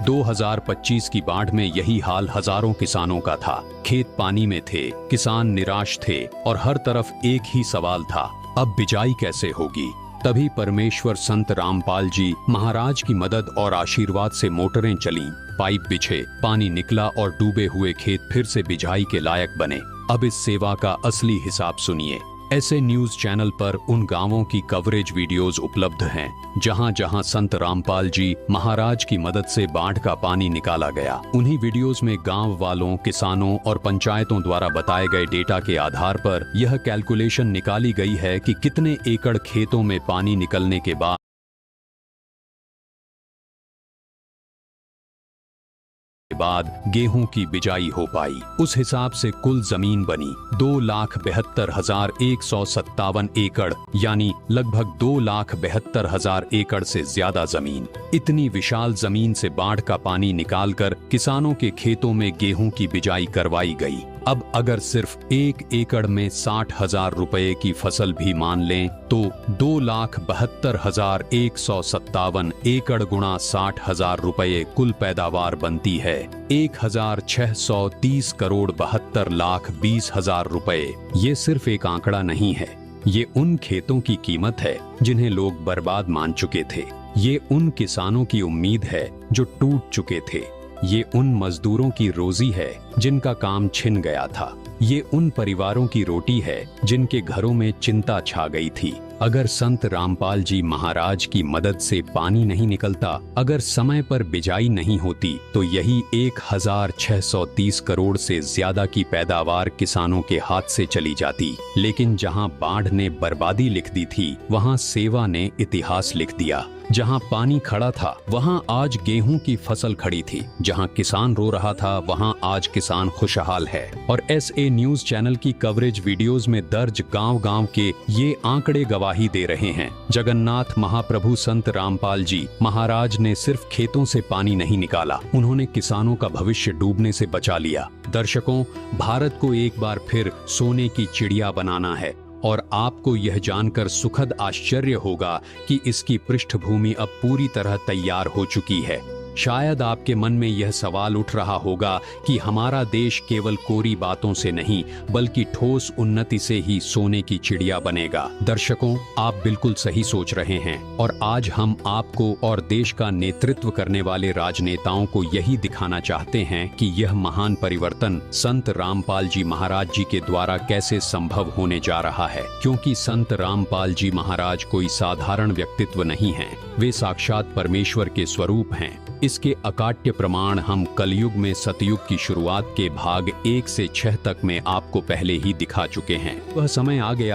2025 की बाढ़ में यही हाल हजारों किसानों का था। खेत पानी में थे, किसान निराश थे और हर तरफ एक ही सवाल था, अब बिजाई कैसे होगी। तभी परमेश्वर संत रामपाल जी महाराज की मदद और आशीर्वाद से मोटरें चलीं, पाइप बिछे, पानी निकला और डूबे हुए खेत फिर से बिजाई के लायक बने। अब इस सेवा का असली हिसाब सुनिए। ऐसे न्यूज चैनल पर उन गांवों की कवरेज वीडियोस उपलब्ध हैं जहां जहां संत रामपाल जी महाराज की मदद से बाढ़ का पानी निकाला गया। उन्हीं वीडियोस में गांव वालों, किसानों और पंचायतों द्वारा बताए गए डेटा के आधार पर यह कैलकुलेशन निकाली गई है कि कितने एकड़ खेतों में पानी निकलने के बाद गेहूं की बिजाई हो पाई। उस हिसाब से कुल जमीन बनी 2,72,157 एकड़, यानी लगभग 2,72,000 एकड़ से ज्यादा जमीन। इतनी विशाल जमीन से बाढ़ का पानी निकालकर किसानों के खेतों में गेहूं की बिजाई करवाई गई। अब अगर सिर्फ 1 एकड़ में 60,000 रुपए की फसल भी मान लें तो 2,72,157 एकड़ गुणा 60,000 रुपए कुल पैदावार बनती है 1,630 करोड़ 72,20,000 रुपए। ये सिर्फ एक आंकड़ा नहीं है, ये उन खेतों की कीमत है जिन्हें लोग बर्बाद मान चुके थे। ये उन किसानों की उम्मीद है जो टूट चुके थे। ये उन मजदूरों की रोजी है जिनका काम छिन गया था। ये उन परिवारों की रोटी है जिनके घरों में चिंता छा गई थी। अगर संत रामपाल जी महाराज की मदद से पानी नहीं निकलता, अगर समय पर बिजाई नहीं होती, तो यही 1,630 करोड़ से ज्यादा की पैदावार किसानों के हाथ से चली जाती। लेकिन जहां बाढ़ ने बर्बादी लिख दी थी, वहां सेवा ने इतिहास लिख दिया। जहां पानी खड़ा था, वहां आज गेहूं की फसल खड़ी थी। जहां किसान रो रहा था, वहां आज किसान खुशहाल है। और SA न्यूज चैनल की कवरेज वीडियोस में दर्ज गांव-गांव के ये आंकड़े गवाही दे रहे हैं। जगन्नाथ महाप्रभु संत रामपाल जी महाराज ने सिर्फ खेतों से पानी नहीं निकाला, उन्होंने किसानों का भविष्य डूबने से बचा लिया। दर्शकों, भारत को एक बार फिर सोने की चिड़िया बनाना है और आपको यह जानकर सुखद आश्चर्य होगा कि इसकी पृष्ठभूमि अब पूरी तरह तैयार हो चुकी है। शायद आपके मन में यह सवाल उठ रहा होगा कि हमारा देश केवल कोरी बातों से नहीं बल्कि ठोस उन्नति से ही सोने की चिड़िया बनेगा। दर्शकों, आप बिल्कुल सही सोच रहे हैं और आज हम आपको और देश का नेतृत्व करने वाले राजनेताओं को यही दिखाना चाहते हैं कि यह महान परिवर्तन संत रामपाल जी महाराज जी के द्वारा कैसे संभव होने जा रहा है। क्योंकि संत रामपाल जी महाराज कोई साधारण व्यक्तित्व नहीं है, वे साक्षात परमेश्वर के स्वरूप हैं। इसके अकाट्य प्रमाण हम कलयुग में सतयुग की शुरुआत के भाग 1 से 6 तक में आपको पहले ही दिखा चुके हैं। वह समय आ गया